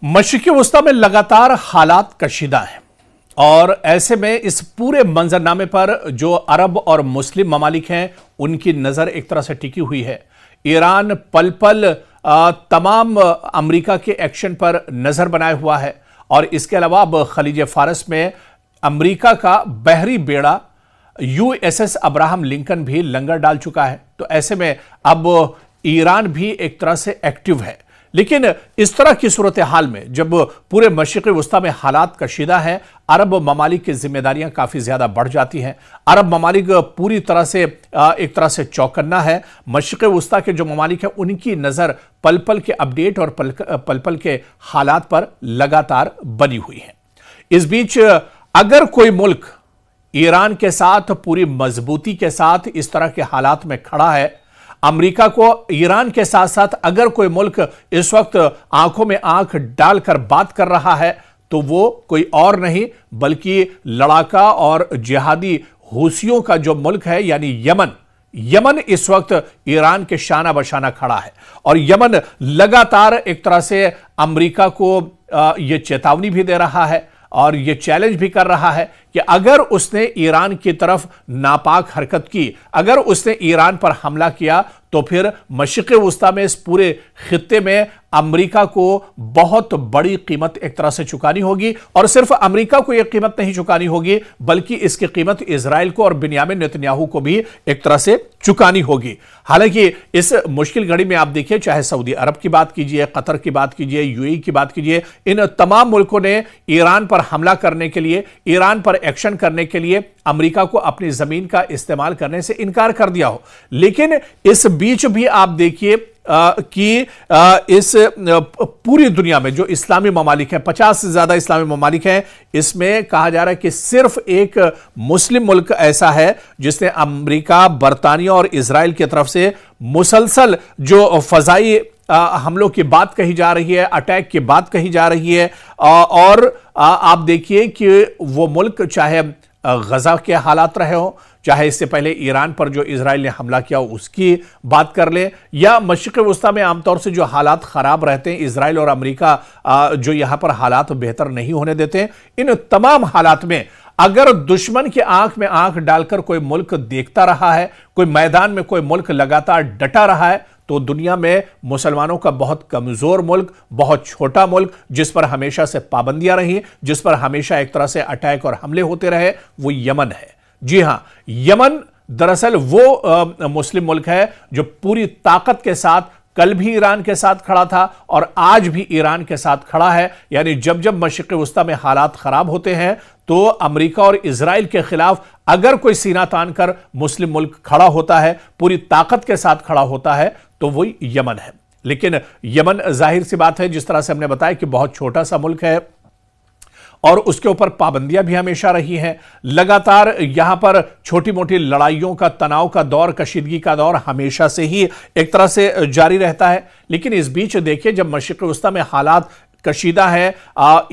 मशरिक़ी वस्ता में लगातार हालात कशीदा हैं और ऐसे में इस पूरे मंजरनामे पर जो अरब और मुस्लिम ममालिक हैं उनकी नज़र एक तरह से टिकी हुई है। ईरान पल पल तमाम अमेरिका के एक्शन पर नज़र बनाए हुआ है और इसके अलावा अब खलीज फारस में अमेरिका का बहरी बेड़ा USS अब्राहम लिंकन भी लंगर डाल चुका है। तो ऐसे में अब ईरान भी एक तरह से एक्टिव है। लेकिन इस तरह की सूरत हाल में जब पूरे मशरिक़ी वस्ता में हालात कशीदा हैं, अरब ममालिक की जिम्मेदारियां काफ़ी ज़्यादा बढ़ जाती हैं। अरब ममालिक पूरी तरह से एक तरह से चौकन्ना है। मशरिक़ी वस्ता के जो ममालिक हैं उनकी नज़र पल पल के अपडेट और पल पल के हालात पर लगातार बनी हुई है। इस बीच अगर कोई मुल्क ईरान के साथ पूरी मजबूती के साथ इस तरह के हालात में खड़ा है, अमेरिका को ईरान के साथ साथ अगर कोई मुल्क इस वक्त आंखों में आंख डालकर बात कर रहा है तो वो कोई और नहीं बल्कि लड़ाका और जिहादी हूसियों का जो मुल्क है यानी यमन। यमन इस वक्त ईरान के शाना बशाना खड़ा है और यमन लगातार एक तरह से अमेरिका को यह चेतावनी भी दे रहा है और यह चैलेंज भी कर रहा है कि अगर उसने ईरान की तरफ नापाक हरकत की, अगर उसने ईरान पर हमला किया तो फिर मशरिक़ी वस्ता में इस पूरे खित्ते में अमेरिका को बहुत बड़ी कीमत एक तरह से चुकानी होगी। और सिर्फ अमेरिका को यह कीमत नहीं चुकानी होगी बल्कि इसकी कीमत इजराइल को और बिन्यामिन नेतन्याहू को भी एक तरह से चुकानी होगी। हालांकि इस मुश्किल घड़ी में आप देखिए, चाहे सऊदी अरब की बात कीजिए, कतर की बात कीजिए, UAE की बात कीजिए, इन तमाम मुल्कों ने ईरान पर हमला करने के लिए, ईरान पर एक्शन करने के लिए अमेरिका को अपनी जमीन का इस्तेमाल करने से इनकार कर दिया हो। लेकिन इस बीच भी आप देखिए कि इस पूरी दुनिया में जो इस्लामी ममालिक हैं, 50 से ज्यादा इस्लामी ममालिक हैं, इसमें कहा जा रहा है कि सिर्फ एक मुस्लिम मुल्क ऐसा है जिसने अमेरिका, बरतानिया और इजराइल की तरफ से मुसलसल जो फजाई हमलों की बात कही जा रही है, अटैक की बात कही जा रही है। और आप देखिए कि वो मुल्क चाहे गजा के हालात रहे हो, चाहे इससे पहले ईरान पर जो इजराइल ने हमला किया उसकी बात कर ले, या मशरिक़ी वस्ता में आमतौर से जो हालात खराब रहते हैं, इजराइल और अमेरिका जो यहां पर हालात बेहतर नहीं होने देते, इन तमाम हालात में अगर दुश्मन की आंख में आंख डालकर कोई मुल्क देखता रहा है, कोई मैदान में कोई मुल्क लगातार डटा रहा है, तो दुनिया में मुसलमानों का बहुत कमजोर मुल्क, बहुत छोटा मुल्क जिस पर हमेशा से पाबंदियां रही, जिस पर हमेशा एक तरह से अटैक और हमले होते रहे, वो यमन है। जी हां, यमन दरअसल वो मुस्लिम मुल्क है जो पूरी ताकत के साथ कल भी ईरान के साथ खड़ा था और आज भी ईरान के साथ खड़ा है। यानी जब जब मशरिक़ी वस्ता में हालात खराब होते हैं तो अमेरिका और इजराइल के खिलाफ अगर कोई सीना तान कर मुस्लिम मुल्क खड़ा होता है, पूरी ताकत के साथ खड़ा होता है, तो वही यमन है। लेकिन यमन जाहिर सी बात है, जिस तरह से हमने बताया कि बहुत छोटा सा मुल्क है और उसके ऊपर पाबंदियां भी हमेशा रही हैं। लगातार यहां पर छोटी मोटी लड़ाइयों का, तनाव का दौर, कशीदगी का दौर हमेशा से ही एक तरह से जारी रहता है। लेकिन इस बीच देखिए, जब मशरिक़ी वस्ता में हालात कशीदा है,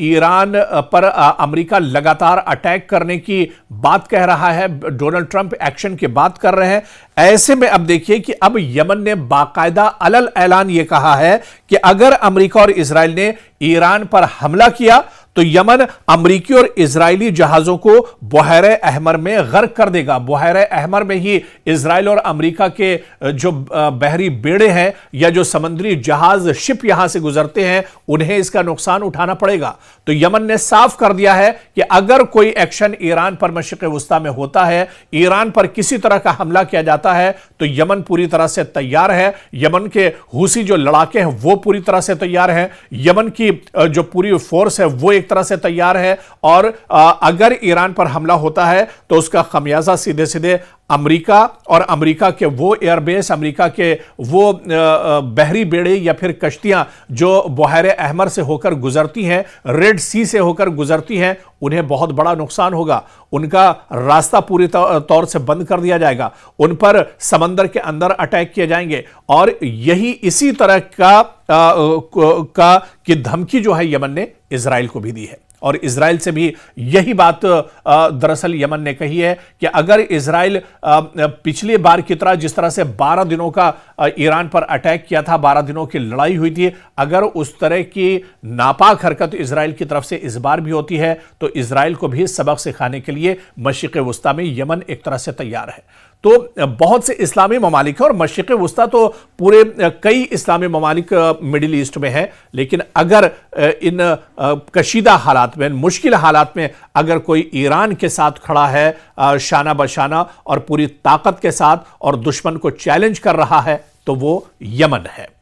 ईरान पर अमेरिका लगातार अटैक करने की बात कह रहा है, डोनाल्ड ट्रंप एक्शन की बात कर रहे हैं, ऐसे में अब देखिए कि अब यमन ने बाकायदा अलल ऐलान यह कहा है कि अगर अमेरिका और इजराइल ने ईरान पर हमला किया तो यमन अमरीकी और इजरायली जहाजों को बुहैरे अहमर में गर्क कर देगा। बुहैरे अहमर में ही इजराइल और अमरीका के जो बहरी बेड़े हैं या जो समुद्री जहाज, शिप यहां से गुजरते हैं, उन्हें इसका नुकसान उठाना पड़ेगा। तो यमन ने साफ कर दिया है कि अगर कोई एक्शन ईरान पर मशरिक़ी वस्ता में होता है, ईरान पर किसी तरह का हमला किया जाता है, तो यमन पूरी तरह से तैयार है। यमन के हूसी जो लड़ाके हैं वो पूरी तरह से तैयार हैं। यमन की जो पूरी फोर्स है वो एक तरह से तैयार है और अगर ईरान पर हमला होता है तो उसका खमियाजा सीधे सीधे अमेरिका और अमेरिका के वो एयरबेस, अमेरिका के वो बहरी बेड़े या फिर कश्तियां जो बुहैरे अहमर से होकर गुजरती हैं, रेड सी से होकर गुजरती हैं, उन्हें बहुत बड़ा नुकसान होगा। उनका रास्ता पूरी तौर से बंद कर दिया जाएगा, उन पर समंदर के अंदर अटैक किए जाएंगे। और यही इसी तरह की धमकी जो है यमन ने इजराइल को भी दी है। और इजराइल से भी यही बात दरअसल यमन ने कही है कि अगर इजराइल पिछली बार की तरह, जिस तरह से 12 दिनों का ईरान पर अटैक किया था, 12 दिनों की लड़ाई हुई थी, अगर उस तरह की नापाक हरकत इजराइल की तरफ से इस बार भी होती है तो इजराइल को भी सबक सिखाने के लिए मशरिक़ वुस्ता में यमन एक तरह से तैयार है। तो बहुत से इस्लामी ममालिक हैं और मशरिक़ वुस्ता तो पूरे कई इस्लामी ममालिक मिडिल ईस्ट में है, लेकिन अगर इन कशीदा हालात में, मुश्किल हालात में अगर कोई ईरान के साथ खड़ा है शाना बशाना और पूरी ताकत के साथ और दुश्मन को चैलेंज कर रहा है तो वो यमन है।